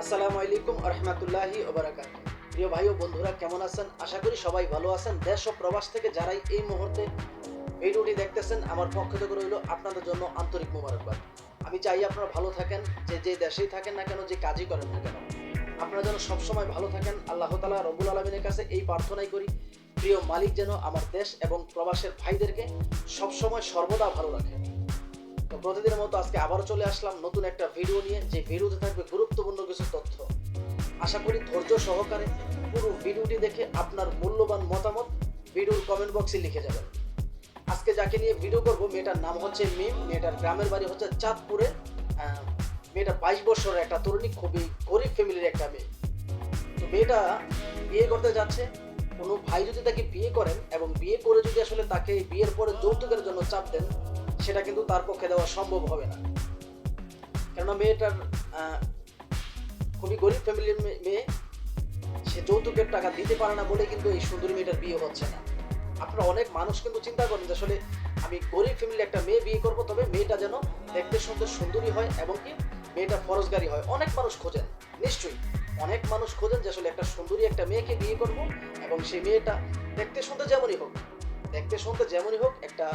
আসসালামু আলাইকুম রহমতুল্লাহি ওবারাকাতুহু। প্রিয় ভাই ও বন্ধুরা, কেমন আছেন? আশা করি সবাই ভালো আছেন। দেশ ও প্রবাস থেকে যারাই এই মুহূর্তে ভিডিওটি দেখতেছেন, আমার পক্ষ থেকে রইল আপনাদের জন্য আন্তরিক মোবারকবাদ। আমি চাই আপনারা ভালো থাকেন, যে দেশেই থাকেন না কেন, যে কাজই করেন না কেন, আপনারা যেন সবসময় ভালো থাকেন। আল্লাহ তাআলা রব্বুল আলামিনের কাছে এই প্রার্থনাই করি, প্রিয় মালিক যেন আমার দেশ এবং প্রবাসের ভাইদেরকে সবসময় সর্বদা ভালো রাখেন। তো প্রতিদিনের মতো আজকে আবারও চলে আসলাম নতুন একটা ভিডিও নিয়ে, যে ভিডিওতে থাকবে গুরুত্বপূর্ণ কিছু তথ্য। আশা করি ধৈর্য সহকারে পুরো ভিডিওটি দেখে আপনার মূল্যবান মতামত ভিডিওর কমেন্ট বক্সে লিখে যাবেন। আজকে যাকে নিয়ে ভিডিও করব, মেয়েটার নাম হচ্ছে মিম। মেয়েটার গ্রামের বাড়ি হচ্ছে চাঁদপুরে। মেয়েটা 22 বছরের একটা তরুণী, খুবই গরিব ফ্যামিলির একটা মেয়ে। তো মেয়েটা বিয়ে করতে যাচ্ছে। কোনো ভাই যদি তাকে বিয়ে করেন এবং বিয়ে করে যদি আসলে তাকে বিয়ের পরে যৌতুকের জন্য চাপ দেন, সেটা কিন্তু তার পক্ষে দেওয়া সম্ভব হবে না। কেননা মেয়েটার খুবই গরিব ফ্যামিলির মেয়ে, সে যৌতুকের টাকা দিতে পারে না বলে কিন্তু এই সুন্দরী মেয়েটার বিয়ে হচ্ছে না। আপনারা অনেক মানুষ কিন্তু চিন্তা করেন যে আসলে আমি গরিব ফ্যামিলির একটা মেয়ে বিয়ে করব, তবে মেয়েটা যেন দেখতে সুন্দরী হয় এবং কি মেয়েটা ফরজগারি হয়। অনেক মানুষ খোঁজেন, নিশ্চয়ই অনেক মানুষ খোঁজেন যে আসলে একটা সুন্দরী একটা মেয়েকে বিয়ে করব এবং সেই মেয়েটা দেখতে শুনতে যেমনই হোক একটা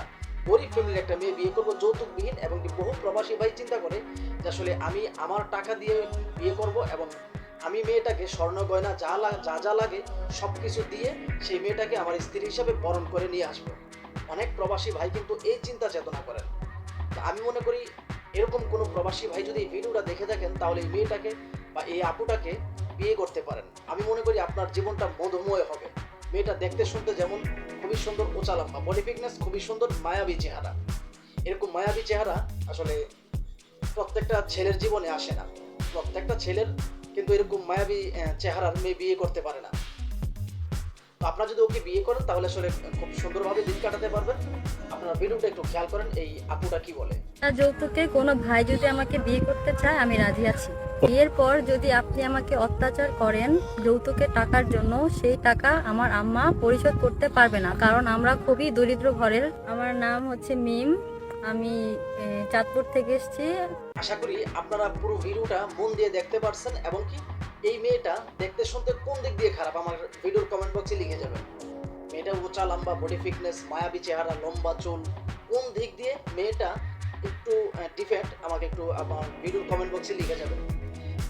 গরিব ফ্যামিলির একটা মেয়ে বিয়ে করবো যৌতুকবিহীন। এবং কি বহু প্রবাসী ভাই চিন্তা করে যে আসলে আমি আমার টাকা দিয়ে বিয়ে করব এবং আমি মেয়েটাকে স্বর্ণ গয়না যা লাগে সব কিছু দিয়ে সেই মেয়েটাকে আমার স্ত্রী হিসাবে বরণ করে নিয়ে আসবো। অনেক প্রবাসী ভাই কিন্তু এই চিন্তা চেতনা করেন। আমি মনে করি এরকম কোনো প্রবাসী ভাই যদি এই ভিডিওটা দেখে থাকেন, তাহলে এই মেয়েটাকে বা এই আপুটাকে বিয়ে করতে পারেন। আমি মনে করি আপনার জীবনটা মধুময় হবে। মেয়েটা দেখতে শুনতে যেমন খুবই সুন্দর, উঁচা লম্বা, বডি ফিটনেস খুবই সুন্দর, মায়াবী চেহারা। এরকম মায়াবী চেহারা আসলে প্রত্যেকটা ছেলের জীবনে আসে না। প্রত্যেকটা ছেলের কিন্তু এরকম মায়াবী চেহারার মেয়ে বিয়ে করতে পারে না। তো আপনারা যদি ওকে বিয়ে করেন, তাহলে আসলে খুব সুন্দরভাবে দিন কাটাতে পারবেন। আপনারা ভিডিওটা একটু খেয়াল করেন এই আপুটা কি বলে। যৌতুকে কোনো ভাই যদি আমাকে বিয়ে করতে চায়, আমি রাজি আছি। বিয়ের পর যদি আপনি আমাকে অত্যাচার করেন যৌতুকের টাকার জন্য, সেই টাকা আমার আম্মা পরিশোধ করতে পারবে না, কারণ আমরা খুবই দরিদ্র ঘরের। আমার নাম হচ্ছে মিম, আমি চাঁদপুর থেকে এসেছি। আশা করি আপনারা পুরো ভিডিওটা মন দিয়ে দেখতে পারছেন এবং কি এই মেয়েটা দেখতে শুনতে কোন দিক দিয়ে খারাপ, আমার ভিডিওর কমেন্ট বক্সে লিখে যাবেন। মেয়েটা উঁচা লম্বা, বডি ফিটনেস, মায়াবী চেহারা, লম্বা চুল, কোন দিক দিয়ে মেয়েটা একটু ডিফেক্ট, আমাকে একটু আমার ভিডিওর কমেন্ট বক্সে লিখে যাবেন।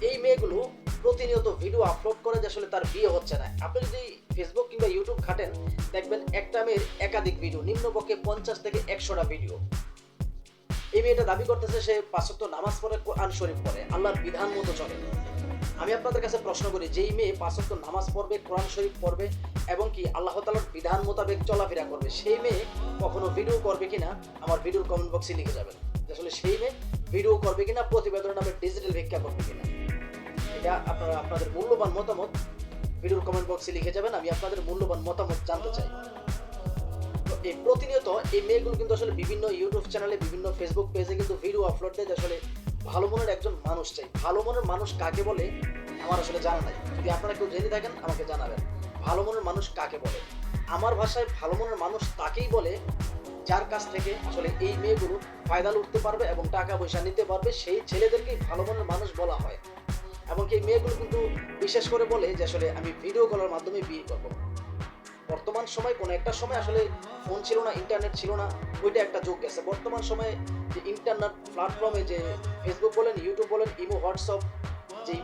এই মেয়েগুলো প্রতিনিয়ত ভিডিও আপলোড করে যে আসলে তার বিয়ে হচ্ছে না। আপনি যদি ফেসবুক কিংবা ইউটিউব ঘাটেন, দেখবেন একটা মেয়ের একাধিক ভিডিও, নিম্নপক্ষে 50 থেকে 100টা ভিডিও। এই মেয়েটা দাবি করতেছে সে 5 ওয়াক্ত নামাজ পড়ে, কোরআন শরীফ পড়ে, আল্লাহর বিধান মতো চলে। আমি আপনাদের কাছে প্রশ্ন করি, যেই মেয়ে 5 ওয়াক্ত নামাজ পড়বে, কোরআন শরীফ পড়বে এবং কি আল্লাহ তাআলার বিধান মোতাবেক চলাফেরা করবে, সেই মেয়ে কখনো ভিডিও করবে কিনা আমার ভিডিওর কমেন্ট বক্সে লিখে যাবেন। আসলে সেই মেয়ে ভিডিও করবে কিনা, প্রতিবেদনের নামে ডিজিটাল ভিক্ষা করবে কিনা, এটা আপনারা আপনাদের মূল্যবান মতামত ভিডিওর কমেন্ট বক্সে লিখে যাবেন। আমি আপনাদের মূল্যবান মতামত জানতে চাই। এই প্রতিনিয়ত এই মেয়েগুলো কিন্তু আসলে বিভিন্ন ইউটিউব চ্যানেলে, বিভিন্ন ফেসবুক পেজে কিন্তু ভিডিও আপলোড দেয়। আসলে ভালো মনের একজন মানুষ চাই। ভালো মনের মানুষ কাকে বলে আমার আসলে জানা নাই। যদি আপনারা কেউ জেনে থাকেন আমাকে জানাবেন, ভালো মনের মানুষ কাকে বলে। আমার ভাষায় ভালো মনের মানুষ তাকেই বলে যার কাছ থেকে আসলে এই মেয়েগুলো ফায়দা লুটতে পারবে এবং টাকা পয়সা নিতে পারবে, সেই ছেলেদেরকেই ভালো মনের মানুষ বলা হয়। এমনকি এই মেয়েগুলো কিন্তু বিশেষ করে বলে যে আসলে আমি ভিডিও কলের মাধ্যমে বিয়ে করবো। বর্তমান সময় কোনো একটা সময় আসলে ফোন ছিল না, ইন্টারনেট ছিল না, ওইটা একটা যুগ গেছে। বর্তমান সময়ে যে ইন্টারনেট প্ল্যাটফর্মে, যে ফেসবুক বলেন, ইউটিউব বলেন, ইমো, হোয়াটসঅ্যাপ, যেই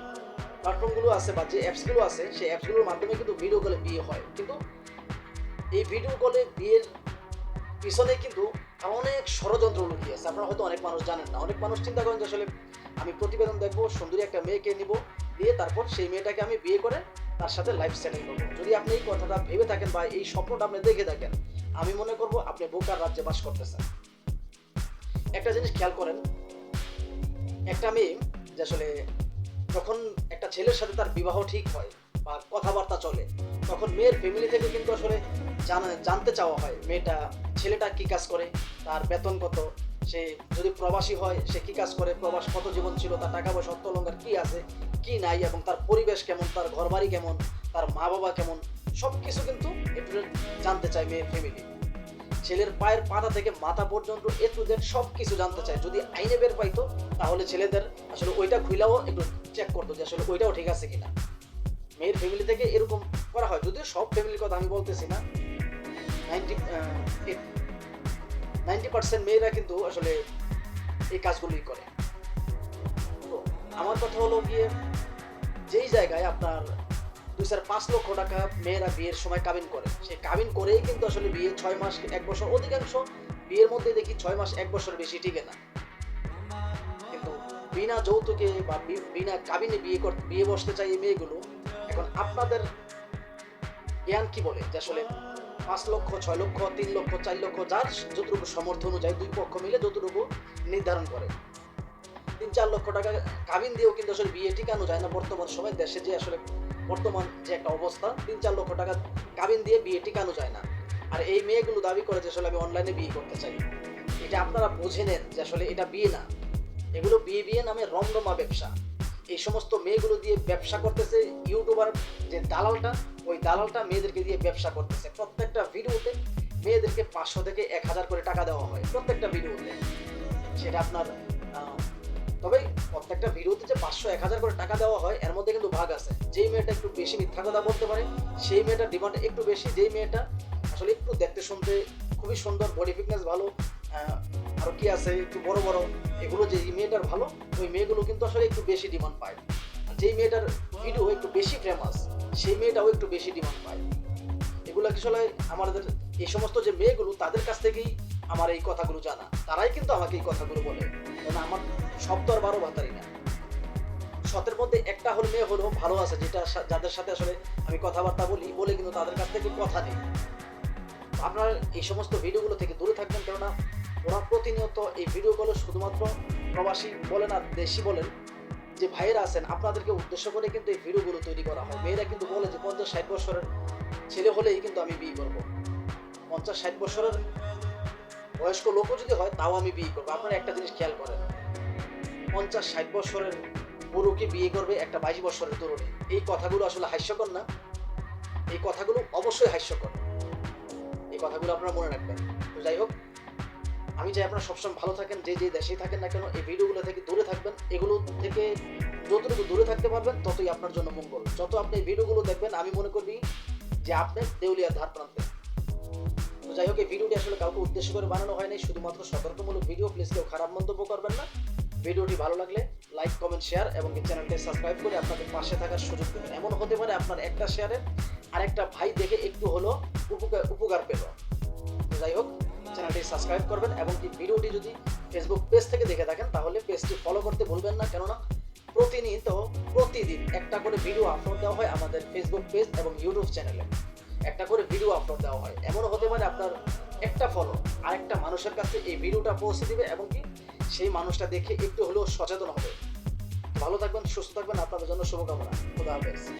প্ল্যাটফর্মগুলো আছে বা যে অ্যাপসগুলো আছে, সেই অ্যাপসগুলোর মাধ্যমে কিন্তু ভিডিও কলে বিয়ে হয়। কিন্তু এই ভিডিও কলে বিয়ের পিছনে কিন্তু অনেক ষড়যন্ত্র লুকিয়ে আছে। আপনারা হয়তো অনেক মানুষ জানেন না। অনেক মানুষ চিন্তা করেন যে আসলে আমি প্রতিবেদন দেখবো, সুন্দরী একটা মেয়েকে নিব, দিয়ে তারপর সেই মেয়েটাকে আমি বিয়ে করে তার সাথে লাইফ সেটেল করবো। যদি আপনি এই কথাটা ভেবে থাকেন বা এই স্বপ্নটা আপনি দেখে থাকেন, আমি মনে করবো আপনি বোকার রাজ্যে বাস করতেছেন। একটা জিনিস খেয়াল করেন, একটা মেয়ে যে আসলে যখন একটা ছেলের সাথে তার বিবাহ ঠিক হয় বা কথাবার্তা চলে, তখন মেয়ের ফ্যামিলি থেকে কিন্তু আসলে জানতে চাওয়া হয় ছেলেটা কি কাজ করে, তার বেতন কত, সে যদি প্রবাসী হয় সে কি কাজ করে, প্রবাস কত জীবন ছিল, তার টাকা পয়সা অর্থলঙ্কার কি আছে কি নাই, এবং তার পরিবেশ কেমন, তার ঘরবাড়ি কেমন, তার মা বাবা কেমন, সব কিছু কিন্তু একটু জানতে চায় মেয়ের ফ্যামিলি। ছেলের পায়ের পাতা থেকে মাথা পর্যন্ত এ টু জেড সব কিছু জানতে চায়। যদি আইনে বের পাইতো তাহলে ছেলেদের আসলে ওইটা খুইলাও একটু চেক করতো যে আসলে ওইটাও ঠিক আছে কিনা। মেয়ের ফ্যামিলি থেকে এরকম করা হয়, যদিও সব ফ্যামিলির কথা আমি বলতেছি না, 90% মেয়েরা কিন্তু আসলে এই কাজগুলোই করে। তো আমার কথা হলো গিয়ে, যেই জায়গায় আপনার 2-5 লক্ষ টাকা মেয়েরা বিয়ের সময় কাবিন করে, সেই কাবিন করেই কিন্তু আসলে বিয়ে 6 মাস 1 বছর, অধিকাংশ বিয়ের মধ্যে দেখি 6 মাস 1 বছর বেশি টিকে না। কিন্তু বিনা যৌতুকে বা বিনা কাবিনে বিয়ে বসতে চাই এই মেয়েগুলো। এখন আপনাদের জ্ঞান কি বলে যে আসলে 5 লক্ষ 6 লক্ষ 3 লক্ষ 4 লক্ষ, যার যতটুকু সামর্থ্য অনুযায়ী দুই পক্ষ মিলে যতটুকু নির্ধারণ করে, 3-4 লক্ষ টাকা কাবিন দিয়েও কিন্তু আসলে বিয়ে টিকানো যায় না। বর্তমান সময় দেশে যে আসলে বর্তমান যে একটা অবস্থা, 3-4 লক্ষ টাকা কাবিন দিয়ে বিয়ে টিকানো যায় না। আর এই মেয়েগুলো দাবি করে যে আসলে আমি অনলাইনে বিয়ে করতে চাই। এটা আপনারা বুঝে নেন যে আসলে এটা বিয়ে না, এগুলো বিয়ে নামে রমরমা ব্যবসা। এই সমস্ত মেয়েগুলো দিয়ে ব্যবসা করতেছে ইউটিউবার যে দালালটা, ওই দালালটা মেয়েদেরকে দিয়ে ব্যবসা করতেছে। প্রত্যেকটা ভিডিওতে মেয়েদেরকে 500 থেকে 1000 করে টাকা দেওয়া হয় প্রত্যেকটা ভিডিওতে। সেটা আপনার তবে প্রত্যেকটা ভিডিওতে যে 500-1000 করে টাকা দেওয়া হয়, এর মধ্যে কিন্তু ভাগ আছে। যেই মেয়েটা একটু বেশি মিথ্যা কথা বলতে পারে সেই মেয়েটার ডিমান্ড একটু বেশি। যেই মেয়েটা আসলে একটু দেখতে শুনতে খুবই সুন্দর, বডি ফিটনেস ভালো, আর কি আছে একটু বড় বড়, এগুলো যে মেয়েটার ভালো, ওই মেয়েগুলো কিন্তু আসলে একটু বেশি ডিমান্ড পায়। আর যেই মেয়েটার ভিডিও একটু বেশি ফেমাস, সেই মেয়েটাও একটু বেশি ডিমান্ড পায়। এগুলো আসলে আমাদের এই সমস্ত যে মেয়েগুলো, তাদের কাছ থেকেই আমার এই কথাগুলো জানা। তারাই কিন্তু আমাকে এই কথাগুলো বলে, কারণ আমার সব তো আর 12 ভাতারি না। 7-এর মধ্যে একটা হল মেয়ে হলো ভালো আছে, যেটা যাদের সাথে আসলে আমি কথাবার্তা বলে কিন্তু তাদের কাছ থেকে কথা নেই। আপনারা এই সমস্ত ভিডিওগুলো থেকে দূরে থাকবেন, কেননা ওরা প্রতিনিয়ত এই ভিডিওগুলো শুধুমাত্র প্রবাসী বলেন আর দেশি বলেন যে ভাইয়েরা আছেন, আপনাদেরকে উদ্দেশ্য করে কিন্তু এই ভিডিওগুলো তৈরি করা হয়। মেয়েরা কিন্তু বলে যে 50-60 বছরের ছেলে হলেই কিন্তু আমি বিয়ে করবো, 50-60 বছরের বয়স্ক লোকও যদি হয় তাও আমি বিয়ে করবো। আপনারা একটা জিনিস খেয়াল করেন, 50-60 বছরের বুড়োকে বিয়ে করবে একটা 22 বছরের তরুণী। এই কথাগুলো আসলে হাস্যকর না? এই কথাগুলো অবশ্যই হাস্যকর। এই কথাগুলো আপনারা মনে রাখবেন। তো যাই হোক, আমি চাই আপনারা সবসময় ভালো থাকেন, যে দেশেই থাকেন না কেন, এই ভিডিওগুলো থেকে দূরে থাকবেন। এগুলো থেকে যতটুকু দূরে থাকতে পারবেন ততই আপনার জন্য মঙ্গল। যত আপনি এই ভিডিওগুলো দেখবেন, আমি মনে করি যে আপনি দেউলিয়ার ধার প্রান্তে। তো যাই হোক, এই ভিডিওটি আসলে কাউকে উদ্দেশ্য করে বানানো হয়নি, শুধুমাত্র সতর্কমূলক ভিডিও। প্লিজ কেউ খারাপ মন্তব্য করবেন না। ভিডিওটি ভালো লাগলে লাইক, কমেন্ট, শেয়ার এবং চ্যানেলটি সাবস্ক্রাইব করে আপনাদের পাশে থাকার সুযোগ দেবেন। এমন হতে পারে আপনার একটা শেয়ারে আরেকটা ভাই দেখে একটু হলো উপকার পেল। তো যাই হোক, চ্যানেলটি সাবস্ক্রাইব করবেন এবং কি ভিডিওটি যদি ফেসবুক পেজ থেকে দেখে থাকেন তাহলে পেজটি ফলো করতে ভুলবেন না, কেননা প্রতিদিন একটা করে ভিডিও আপলোড দেওয়া হয় আমাদের ফেসবুক পেজ এবং ইউটিউব চ্যানেলে। একটা করে ভিডিও আপলোড দেওয়া হয়। এমন হতে পারে আপনার একটা ফলো আরেকটা মানুষের কাছে এই ভিডিওটা পৌঁছে দিবে এবং কি সেই মানুষটা দেখে একটু হলেও সচেতন হবে। ভালো থাকবেন, সুস্থ থাকবেন, আপনাদের জন্য শুভকামনা। খোদা হাফেজ।